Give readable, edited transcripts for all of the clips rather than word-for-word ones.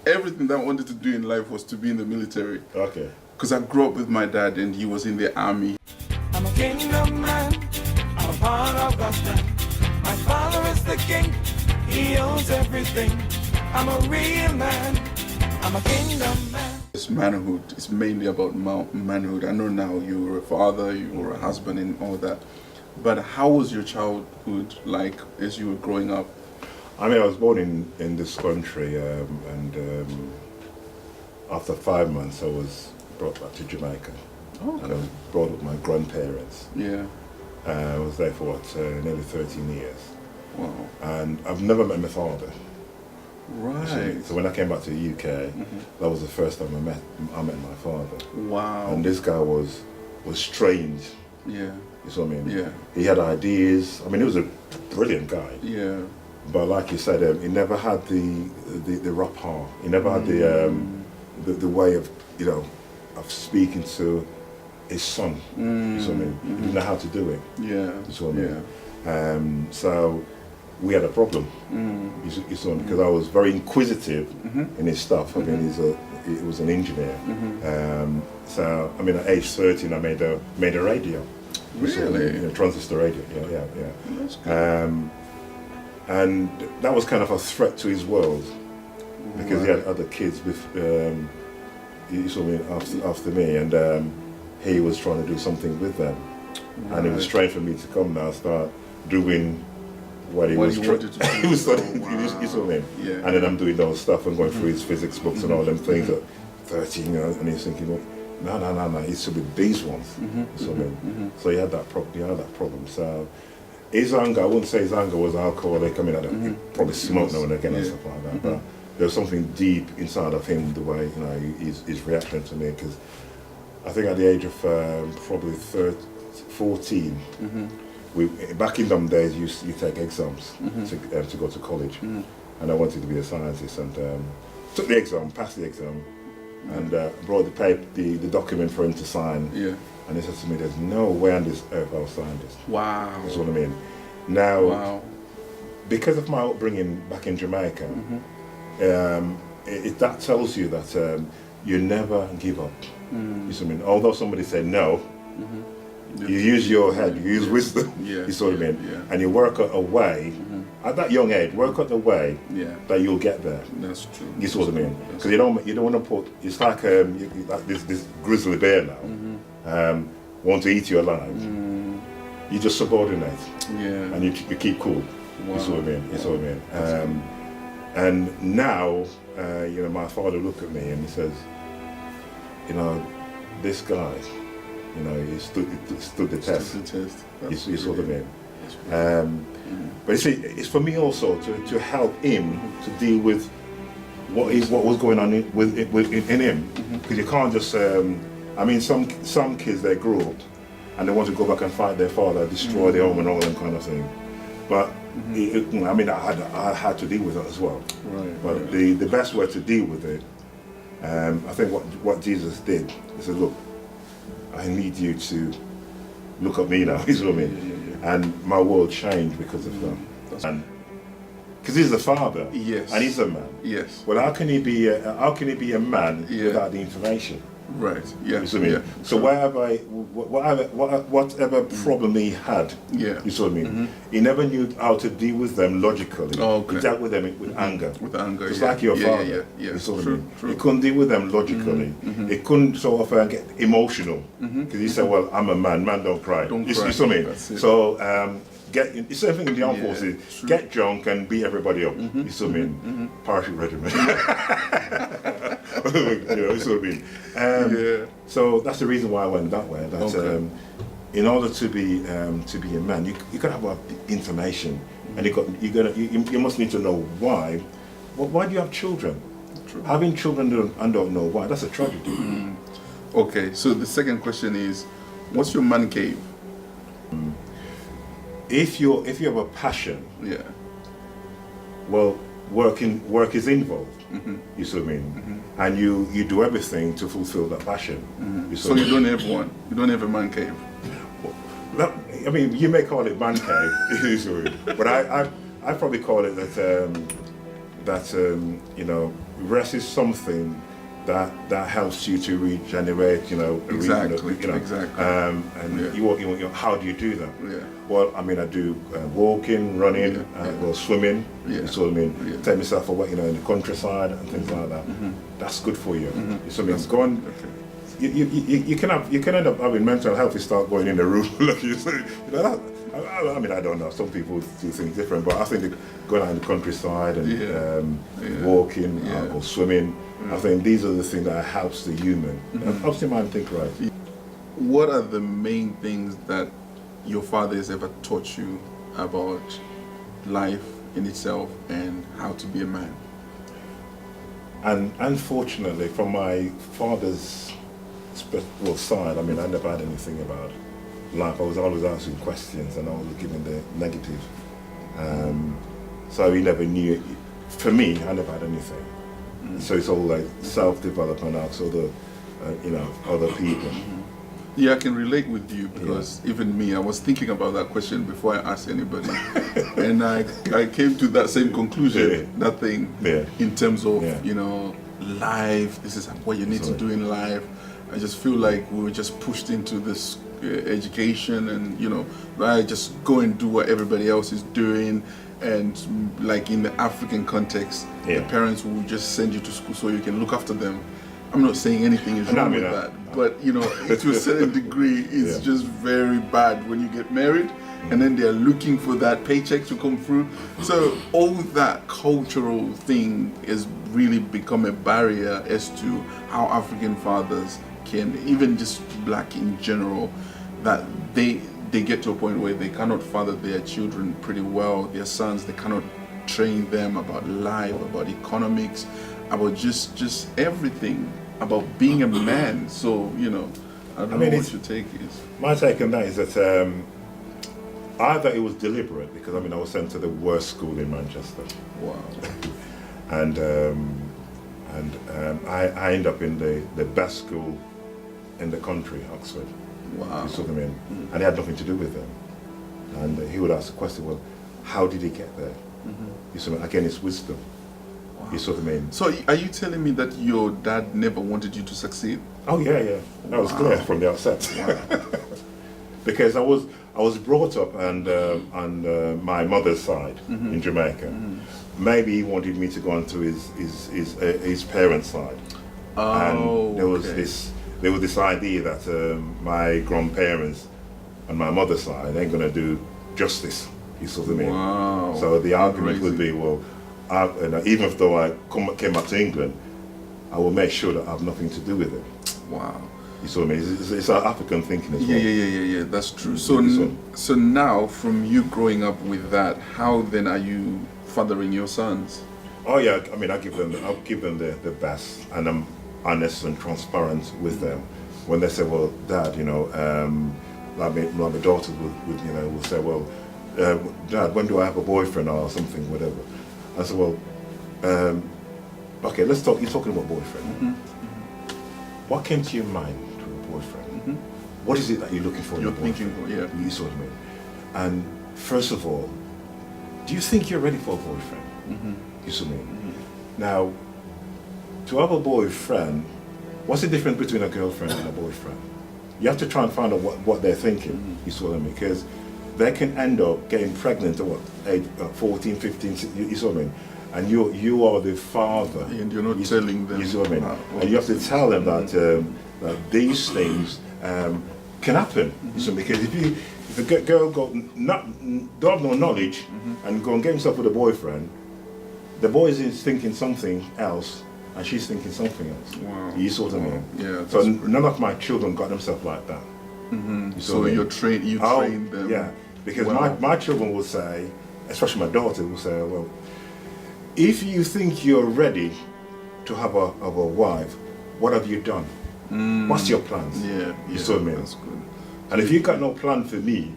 everything that I wanted to do in life was to be in the military. Okay. Because I grew up with my dad and he was in the army. I'm a kingdom man. I'm a part of God's plan. My father is the king. He owns everything. I'm a real man. I'm a kingdom man. This manhood is mainly about manhood. I know now you were a father, you were a husband and all that. But how was your childhood like as you were growing up? I mean, I was born in this country, and after 5 months I was brought back to Jamaica. Okay. And I was brought up with my grandparents. Yeah. I was there for nearly 13 years. Wow. And I've never met my father. Right. So when I came back to the UK, that was the first time I met my father. Wow. And this guy was strange. Yeah. You see what I mean? Yeah. He had ideas. I mean, he was a brilliant guy. Yeah. But like you said, he never had the rapport. He never had the way of of speaking to his son. You see what I mean? He didn't know how to do it. Yeah. You see what I mean? So we had a problem. You see what I mean? Because I was very inquisitive in his stuff. I mean, he was an engineer. So I mean, at age 13, I made a radio. Really? Transistor radio. Yeah. That's good. And that was kind of a threat to his world, because he had other kids with, you saw me after me, and he was trying to do something with them. Right. And it was strange for me to come now and start doing what he What was he wanted to do. he was studying, Oh, you saw me. Yeah. And then I'm doing those stuff and going through his physics books and all them things at 13, and he's thinking, no, it should be these ones. You saw me. So he had that problem. So his anger, I wouldn't say his anger was alcoholic. I mean, he probably smoked now and again and stuff like that. But there was something deep inside of him, the way his reaction to me. Because I think at the age of probably 14, back in them days, you take exams to go to college, and I wanted to be a scientist, and took the exam, passed the exam, and brought the paper, the document for him to sign. Yeah. And he said to me, "There's no way on this earth I'll sign this." Wow. That's what I mean. Now, Wow. because of my upbringing back in Jamaica, that tells you that you never give up. You see what I mean? Although somebody said no, you use your head, you use wisdom. Yeah, You see what I mean? yeah. And you work out a way, at that young age, work out the way Yeah. that you'll get there. That's true. You see what I mean? That's Because you don't want to put. It's like like this grizzly bear now, want to eat you alive. You just subordinate, Yeah. and you keep cool. Wow. You see what I mean? You see what I mean? And now, my father looked at me and he says, this guy, he stood the test. Just the test. You see what I mean? But you see, it's for me also to help him to deal with what was going on in him, because you can't just. I mean, some kids, they grow up and they want to go back and fight their father, destroy their home and all that kind of thing. But I mean, I had to deal with it as well. Right. But right. the best way to deal with it, I think what Jesus did, he said, look, I need you to look at me now. You know what I mean? And my world changed because of that. And because he's the father, Yes. and he's a man. Yes. Well, how can he be a man Yeah. without the information? Right. Yeah. You see what I mean? Yeah. So whatever problem he had, Yeah. you see what I mean? He never knew how to deal with them logically. Oh, okay. He dealt with them with anger. With anger. Just yeah. like your yeah, father. Yeah. Yeah. You see what I True. mean? True. He couldn't deal with them logically. He couldn't sort of get emotional, because he said, "Well, I'm a man. Man don't cry." Don't you, cry. You see what I mean? That's it. So it's everything in the armed Yeah, forces. true. Get drunk and beat everybody up. You see what I mean? Parachute regiment. You see what I mean? Yeah. So that's the reason why I went that way. That Okay. in order to be a man, you got to have information, and you must need to know why. Well, why do you have children? True. Having children and don't know why, that's a tragedy. Okay. So the second question is, what's your man cave? If you have a passion, Yeah. well, work is involved. You see what I mean? And you do everything to fulfill that passion. You see So what I you mean? don't have one. You don't have a man cave. I mean, you may call it man cave, but I probably call it that rest is something that helps you to regenerate, Exactly, exactly. And Yeah. how do you do that? Yeah. Well, I mean, I do walking, running, well, swimming. Yeah. You see what I mean? Yeah. Take myself for in the countryside and things like that. That's good for you. You see what I mean? Go on. Okay. You can end up having mental health if you start going in the room. Like you say, I mean, I don't know. Some people do things different, but I think going out in the countryside and walking or swimming, I think these are the things that helps the human. Helps your mind think right. What are the main things that your father has ever taught you about life in itself and how to be a man? And unfortunately, from my father's side, I mean, I never had anything about life. I was always asking questions and I was giving the negative. So he never knew. For me, I never had anything. So it's all like self-development, ask other people. Yeah, I can relate with you because even me, I was thinking about that question before I asked anybody. And I came to that same conclusion, nothing in terms of, life, this is what you need to do in life. I just feel like we were just pushed into this education and, I just go and do what everybody else is doing. And like in the African context, the parents will just send you to school so you can look after them. I'm not saying anything is wrong with that, but to a certain degree, it's just very bad when you get married and then they're looking for that paycheck to come through. So all that cultural thing has really become a barrier as to how African fathers can, even just black in general, that they get to a point where they cannot father their children pretty well, their sons. They cannot train them about life, about economics, about just everything, about being a man. So, I don't know what your take is. My take on that is that either it was deliberate, because I was sent to the worst school in Manchester. Wow. and I ended up in the best school in the country, Oxford. Wow. You saw them in, and it had nothing to do with them. And he would ask the question, well, how did he get there? You saw, again, it's wisdom. Wow. You saw them in. So are you telling me that your dad never wanted you to succeed? Oh yeah. That was clear from the outset. Wow. Because I was brought up on my mother's side in Jamaica. Maybe he wanted me to go on to his parents' side. And there was this idea that my grandparents on my mother's side ain't gonna do justice. You saw what I mean? Wow. So the argument would be, well, even though I came back to England, I will make sure that I have nothing to do with it. Wow. You saw what I mean? It's our African thinking as well. Yeah. That's true. So now, from you growing up with that, how then are you fathering your sons? Oh yeah, I'll give them the best, and I'm honest and transparent with them. When they say, well, Dad, like my daughter will say, well, Dad, when do I have a boyfriend or something, whatever. I said, well, okay, let's talk. You're talking about boyfriend. What came to your mind to a boyfriend? What is it that you're looking for in a boyfriend? Thinking for, You saw what I mean? And first of all, do you think you're ready for a boyfriend? You see what I mean? Now, to have a boyfriend, what's the difference between a girlfriend and a boyfriend? You have to try and find out what they're thinking, you see what I mean? Because they can end up getting pregnant at age 14, 15, you see what I mean? And you are the father. And you're not telling them. You see what I mean? And you have to tell them that these things can happen. You see, because if a girl don't have no knowledge and go and get himself with a boyfriend, the boy is thinking something else and she's thinking something else. Wow. You see what I mean? Yeah. So none of my children got themselves like that. So you train them. Yeah, because my children will say, especially my daughter will say, well, if you think you're ready to have a wife, what have you done? What's your plans? Yeah. You see what I mean? That's good. And if you got no plan for me,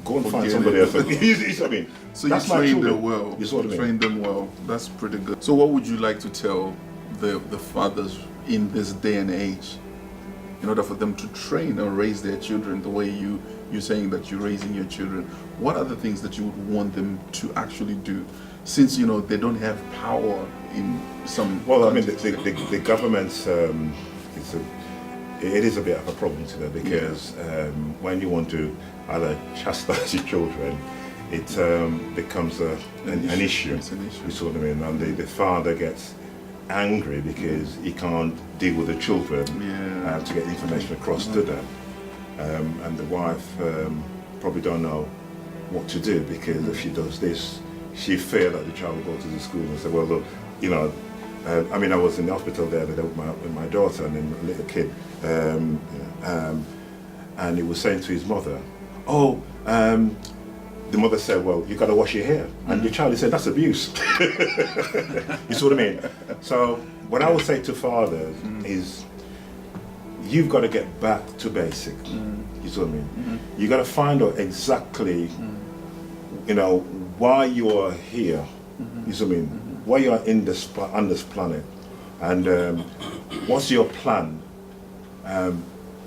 go and find somebody else. You see what I mean? So that's you train them well. You see what I mean? Train them well. That's pretty good. So what would you like to tell the fathers in this day and age, in order for them to train or raise their children the way you're saying that you're raising your children? What are the things that you would want them to actually do, since they don't have power in some. Well, I mean, contexts. the government's it is a bit of a problem today because when you want to either chastise your children, it becomes an issue. It's an issue. You see what I mean? And the father gets angry because he can't deal with the children to get information across to them, and the wife probably don't know what to do because if she does this, she fear that the child will go to the school and say, well, look, you know. I mean, I was in the hospital there with my daughter and then a little kid, and he was saying to his mother, "Oh, the mother said, well, you got to wash your hair," and the child said, "That's abuse." You see what I mean? So what I would say to fathers is, you've got to get back to basic. You see what I mean? You got to find out exactly, you know, why you are here. You see what I mean? Why you are on this planet, and what's your plan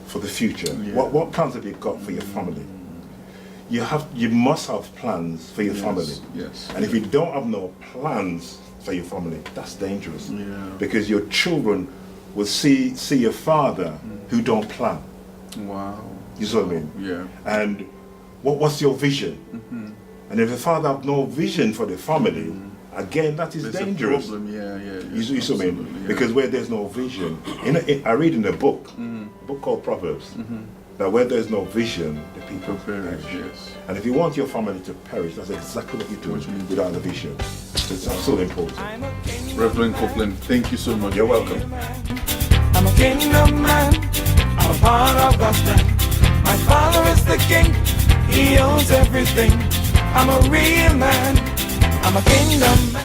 for the future? What plans have you got for your family? You must have plans for your family. Yes. And if you don't have no plans for your family, that's dangerous. Yeah. Because your children will see your father who don't plan. Wow. You see what I mean? Yeah. And what's your vision? And if the father have no vision for the family, again, that is There's dangerous. a problem. Yeah. You see what I mean? Absolutely, yeah. Because where there's no vision, I read in a book called Proverbs, that where there's no vision, the people Perish, perish. yes. And if you want your family to perish, that's exactly what you do without a vision. So it's absolutely important. I'm a kingdom Reverend man. Copeland, thank you so much. You're welcome. I'm a kingdom man. I'm a part of God's plan. My father is the king. He owns everything. I'm a real man. I'm a kingdom man.